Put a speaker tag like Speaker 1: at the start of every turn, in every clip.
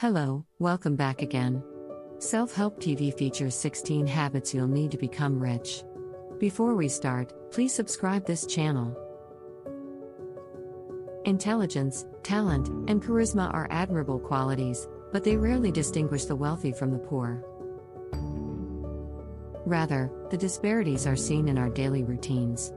Speaker 1: Hello, welcome back again. Self-Help TV features 16 habits you'll need to become rich. Before we start, please subscribe this channel. Intelligence, talent, and charisma are admirable qualities, but they rarely distinguish the wealthy from the poor. Rather, the disparities are seen in our daily routines.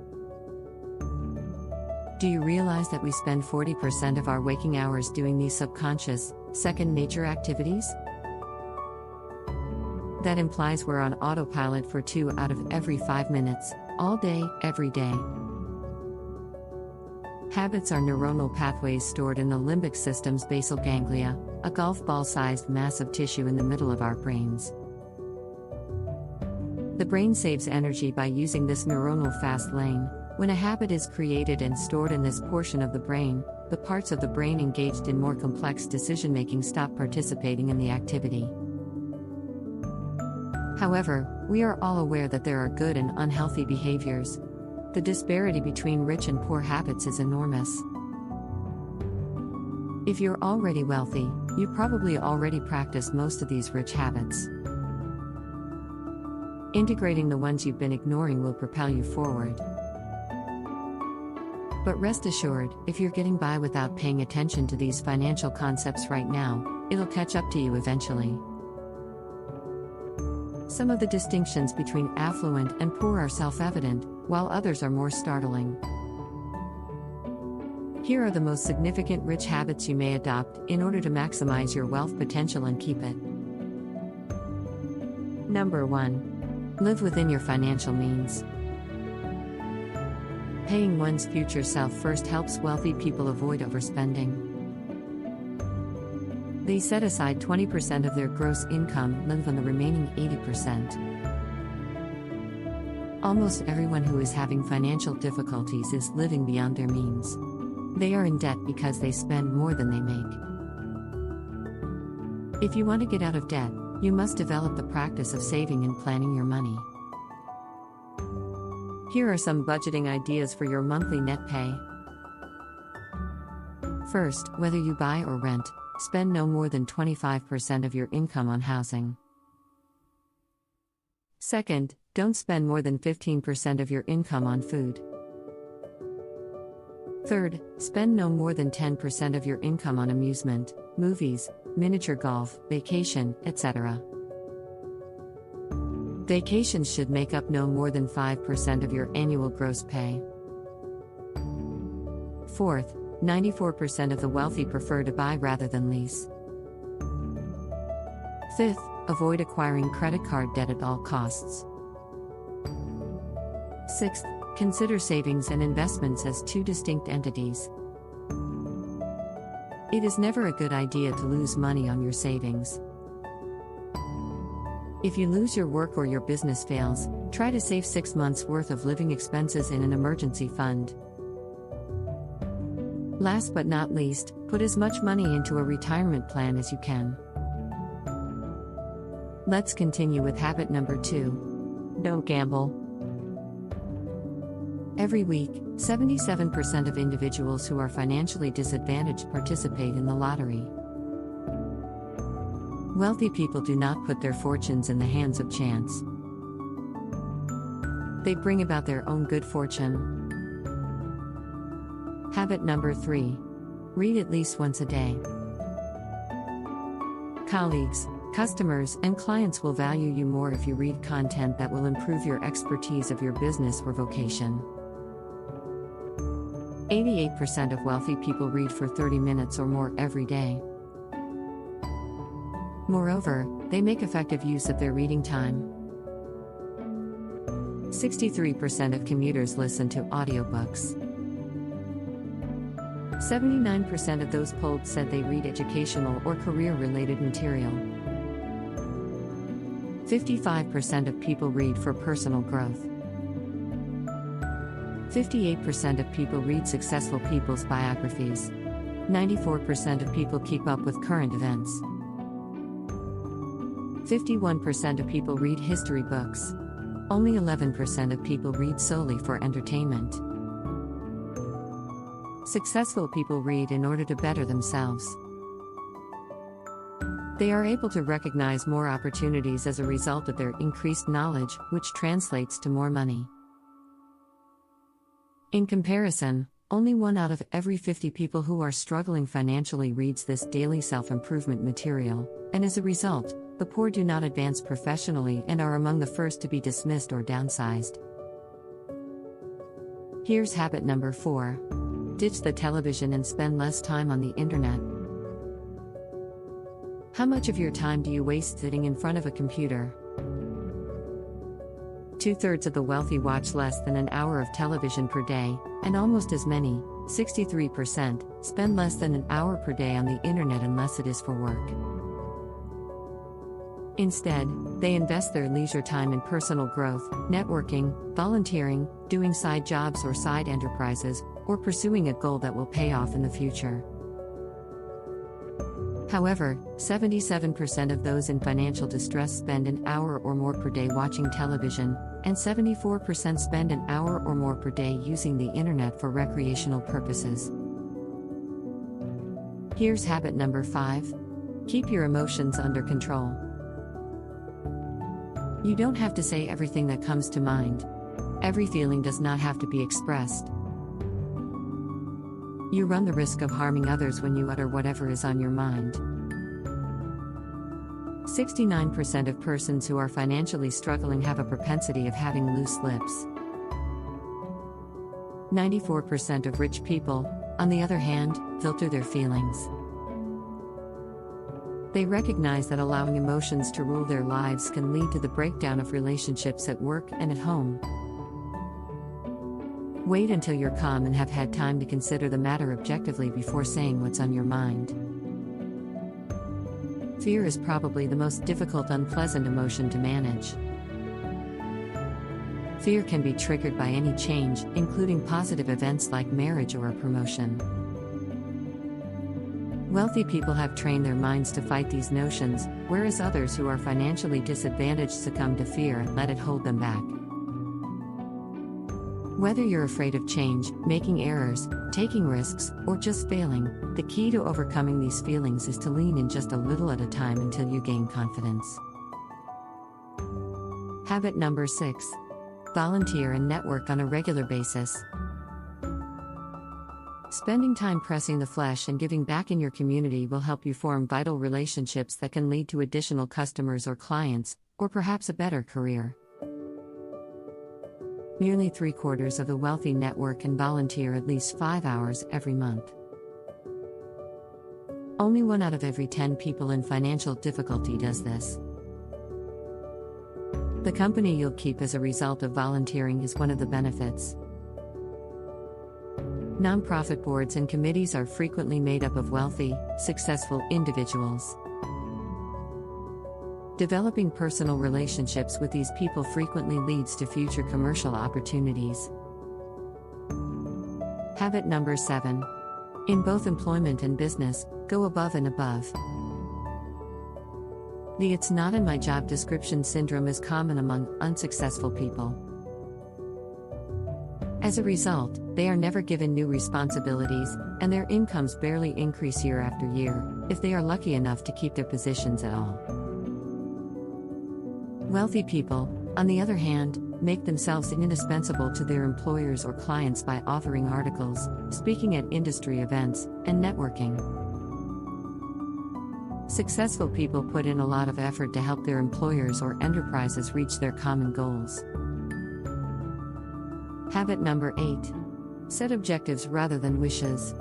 Speaker 1: Do you realize that we spend 40% of our waking hours doing these subconscious, second-nature activities? That implies we're on autopilot for 2 out of every 5 minutes, all day, every day. Habits are neuronal pathways stored in the limbic system's basal ganglia, a golf ball-sized mass of tissue in the middle of our brains. The brain saves energy by using this neuronal fast lane. When a habit is created and stored in this portion of the brain, the parts of the brain engaged in more complex decision-making stop participating in the activity. However, we are all aware that there are good and unhealthy behaviors. The disparity between rich and poor habits is enormous. If you're already wealthy, you probably already practice most of these rich habits. Integrating the ones you've been ignoring will propel you forward. But rest assured, if you're getting by without paying attention to these financial concepts right now, it'll catch up to you eventually. Some of the distinctions between affluent and poor are self-evident, while others are more startling. Here are the most significant rich habits you may adopt in order to maximize your wealth potential and keep it. Number 1. Live within your financial means. Paying one's future self first helps wealthy people avoid overspending. They set aside 20% of their gross income and live on the remaining 80%. Almost everyone who is having financial difficulties is living beyond their means. They are in debt because they spend more than they make. If you want to get out of debt, you must develop the practice of saving and planning your money. Here are some budgeting ideas for your monthly net pay. First, whether you buy or rent, spend no more than 25% of your income on housing. Second, don't spend more than 15% of your income on food. Third, spend no more than 10% of your income on amusement, movies, miniature golf, vacation, etc. Vacations should make up no more than 5% of your annual gross pay. Fourth, 94% of the wealthy prefer to buy rather than lease. Fifth, avoid acquiring credit card debt at all costs. Sixth, consider savings and investments as two distinct entities. It is never a good idea to lose money on your savings. If you lose your work or your business fails, try to save 6 months' worth of living expenses in an emergency fund. Last but not least, put as much money into a retirement plan as you can. Let's continue with habit number 2. Don't gamble. Every week, 77% of individuals who are financially disadvantaged participate in the lottery. Wealthy people do not put their fortunes in the hands of chance. They bring about their own good fortune. Habit number 3. Read at least once a day. Colleagues, customers, and clients will value you more if you read content that will improve your expertise of your business or vocation. 88% of wealthy people read for 30 minutes or more every day. Moreover, they make effective use of their reading time. 63% of commuters listen to audiobooks. 79% of those polled said they read educational or career-related material. 55% of people read for personal growth. 58% of people read successful people's biographies. 94% of people keep up with current events. 51% of people read history books. Only 11% of people read solely for entertainment. Successful people read in order to better themselves. They are able to recognize more opportunities as a result of their increased knowledge, which translates to more money. In comparison, only 1 out of every 50 people who are struggling financially reads this daily self-improvement material, and as a result, the poor do not advance professionally and are among the first to be dismissed or downsized. Here's habit number 4. Ditch the television and spend less time on the internet. How much of your time do you waste sitting in front of a computer? 2/3 of the wealthy watch less than an hour of television per day, and almost as many, 63%, spend less than an hour per day on the internet unless it is for work. Instead, they invest their leisure time in personal growth, networking, volunteering, doing side jobs or side enterprises, or pursuing a goal that will pay off in the future. However, 77% of those in financial distress spend an hour or more per day watching television, and 74% spend an hour or more per day using the internet for recreational purposes. Here's habit number 5. Keep your emotions under control. You don't have to say everything that comes to mind. Every feeling does not have to be expressed. You run the risk of harming others when you utter whatever is on your mind. 69% of persons who are financially struggling have a propensity of having loose lips. 94% of rich people, on the other hand, filter their feelings. They recognize that allowing emotions to rule their lives can lead to the breakdown of relationships at work and at home. Wait until you're calm and have had time to consider the matter objectively before saying what's on your mind. Fear is probably the most difficult unpleasant emotion to manage. Fear can be triggered by any change, including positive events like marriage or a promotion. Wealthy people have trained their minds to fight these notions, whereas others who are financially disadvantaged succumb to fear and let it hold them back. Whether you're afraid of change, making errors, taking risks, or just failing, the key to overcoming these feelings is to lean in just a little at a time until you gain confidence. Habit number 6. Volunteer and network on a regular basis. Spending time pressing the flesh and giving back in your community will help you form vital relationships that can lead to additional customers or clients, or perhaps a better career. Nearly 3/4 of the wealthy network and volunteer at least 5 hours every month. Only 1 out of every 10 people in financial difficulty does this. The company you'll keep as a result of volunteering is one of the benefits. Nonprofit boards and committees are frequently made up of wealthy, successful individuals. Developing personal relationships with these people frequently leads to future commercial opportunities. Habit number 7. In both employment and business, go above and above. The "it's not in my job description" syndrome is common among unsuccessful people. As a result, they are never given new responsibilities, and their incomes barely increase year after year, if they are lucky enough to keep their positions at all. Wealthy people, on the other hand, make themselves indispensable to their employers or clients by authoring articles, speaking at industry events, and networking. Successful people put in a lot of effort to help their employers or enterprises reach their common goals. Habit number 8. Set objectives rather than wishes.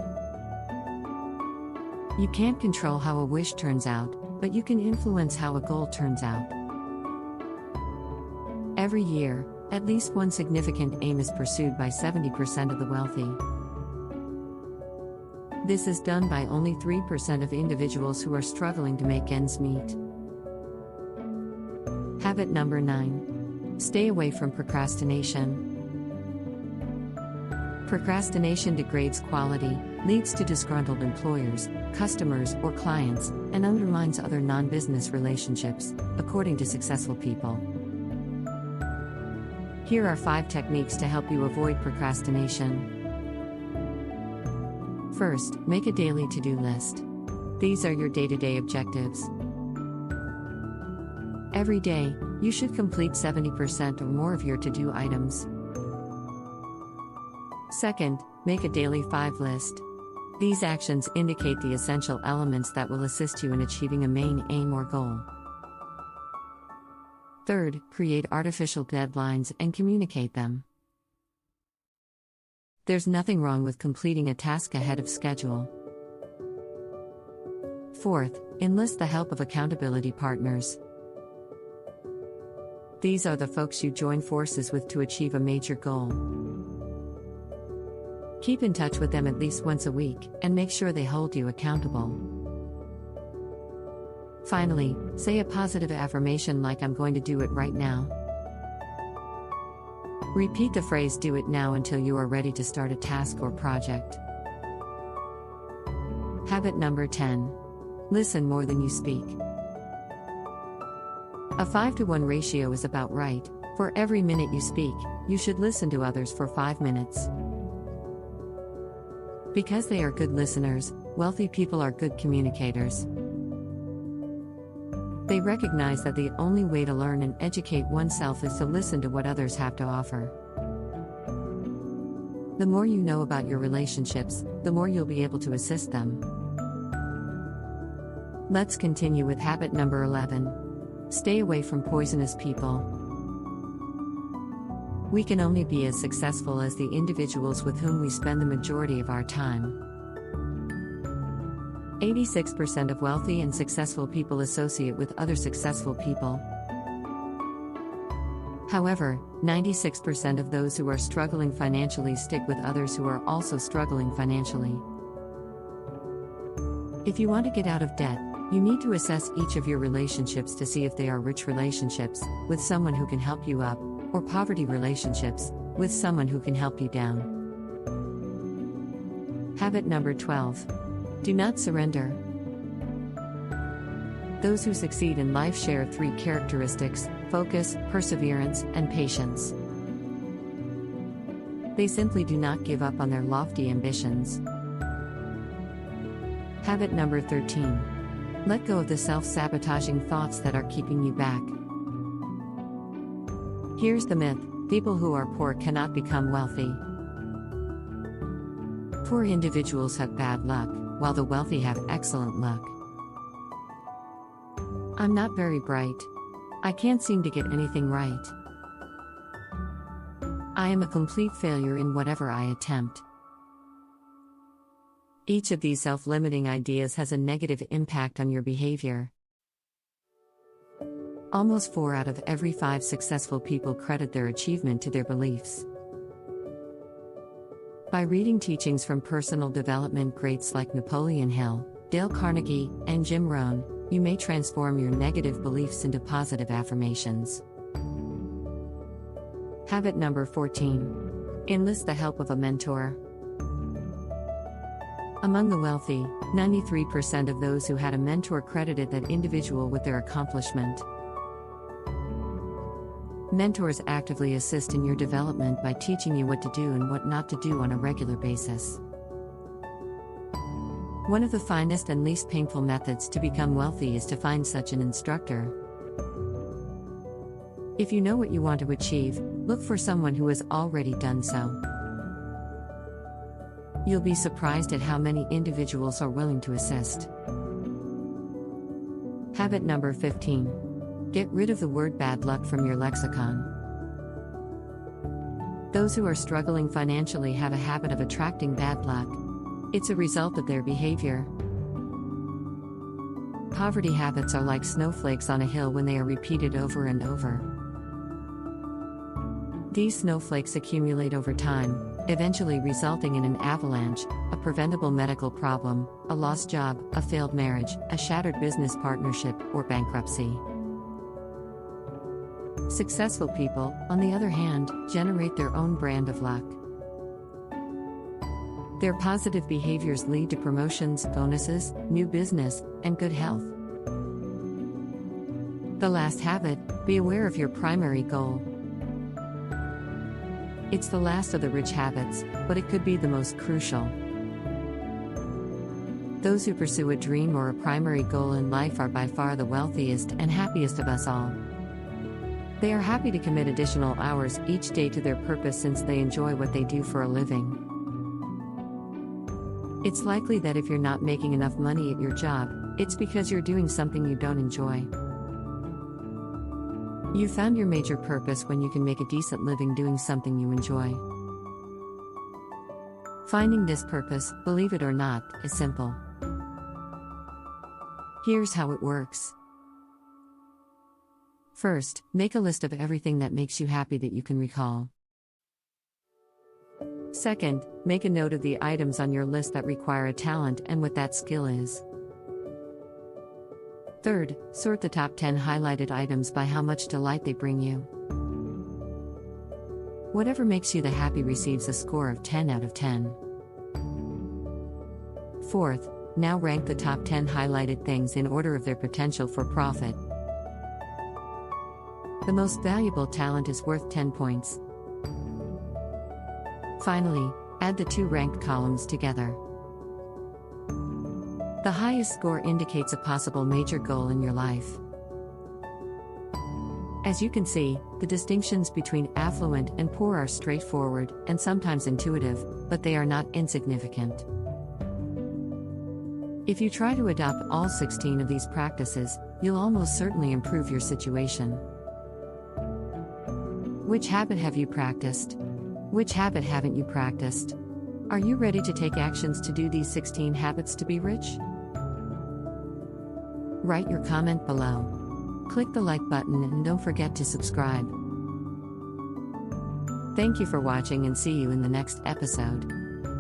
Speaker 1: You can't control how a wish turns out, but you can influence how a goal turns out. Every year, at least one significant aim is pursued by 70% of the wealthy. This is done by only 3% of individuals who are struggling to make ends meet. Habit number 9. Stay away from procrastination. Procrastination degrades quality, leads to disgruntled employers, customers, or clients, and undermines other non-business relationships, according to successful people. Here are 5 techniques to help you avoid procrastination. First, make a daily to-do list. These are your day-to-day objectives. Every day, you should complete 70% or more of your to-do items. Second, make a daily 5 list. These actions indicate the essential elements that will assist you in achieving a main aim or goal. Third, create artificial deadlines and communicate them. There's nothing wrong with completing a task ahead of schedule. Fourth, enlist the help of accountability partners. These are the folks you join forces with to achieve a major goal. Keep in touch with them at least once a week, and make sure they hold you accountable. Finally, say a positive affirmation like "I'm going to do it right now." Repeat the phrase "do it now" until you are ready to start a task or project. Habit number 10. Listen more than you speak. A 5-to-1 ratio is about right. For every minute you speak, you should listen to others for 5 minutes. Because they are good listeners, wealthy people are good communicators. They recognize that the only way to learn and educate oneself is to listen to what others have to offer. The more you know about your relationships, the more you'll be able to assist them. Let's continue with habit number 11. Stay away from poisonous people. We can only be as successful as the individuals with whom we spend the majority of our time. 86% of wealthy and successful people associate with other successful people. However, 96% of those who are struggling financially stick with others who are also struggling financially. If you want to get out of debt, you need to assess each of your relationships to see if they are rich relationships, with someone who can help you up, or poverty relationships, with someone who can help you down. Habit number 12. Do not surrender. Those who succeed in life share 3 characteristics: focus, perseverance, and patience. They simply do not give up on their lofty ambitions. Habit number 13. Let go of the self-sabotaging thoughts that are keeping you back. Here's the myth: people who are poor cannot become wealthy. Poor individuals have bad luck, while the wealthy have excellent luck. I'm not very bright. I can't seem to get anything right. I am a complete failure in whatever I attempt. Each of these self-limiting ideas has a negative impact on your behavior. Almost 4 out of every 5 successful people credit their achievement to their beliefs. By reading teachings from personal development greats like Napoleon Hill, Dale Carnegie, and Jim Rohn, you may transform your negative beliefs into positive affirmations. Habit number 14. Enlist the help of a mentor. Among the wealthy, 93% of those who had a mentor credited that individual with their accomplishment. Mentors actively assist in your development by teaching you what to do and what not to do on a regular basis. One of the finest and least painful methods to become wealthy is to find such an instructor. If you know what you want to achieve, look for someone who has already done so. You'll be surprised at how many individuals are willing to assist. Habit number 15. Get rid of the word bad luck from your lexicon. Those who are struggling financially have a habit of attracting bad luck. It's a result of their behavior. Poverty habits are like snowflakes on a hill when they are repeated over and over. These snowflakes accumulate over time, eventually resulting in an avalanche, a preventable medical problem, a lost job, a failed marriage, a shattered business partnership, or bankruptcy. Successful people, on the other hand, generate their own brand of luck. Their positive behaviors lead to promotions, bonuses, new business, and good health. The last habit: be aware of your primary goal. It's the last of the rich habits, but it could be the most crucial. Those who pursue a dream or a primary goal in life are by far the wealthiest and happiest of us all. They are happy to commit additional hours each day to their purpose since they enjoy what they do for a living. It's likely that if you're not making enough money at your job, it's because you're doing something you don't enjoy. You found your major purpose when you can make a decent living doing something you enjoy. Finding this purpose, believe it or not, is simple. Here's how it works. First, make a list of everything that makes you happy that you can recall. Second, make a note of the items on your list that require a talent and what that skill is. Third, sort the top 10 highlighted items by how much delight they bring you. Whatever makes you the happy receives a score of 10 out of 10. Fourth, now rank the top 10 highlighted things in order of their potential for profit. The most valuable talent is worth 10 points. Finally, add the two ranked columns together. The highest score indicates a possible major goal in your life. As you can see, the distinctions between affluent and poor are straightforward and sometimes intuitive, but they are not insignificant. If you try to adopt all 16 of these practices, you'll almost certainly improve your situation. Which habit have you practiced? Which habit haven't you practiced? Are you ready to take actions to do these 16 habits to be rich? Write your comment below. Click the like button and don't forget to subscribe. Thank you for watching and see you in the next episode.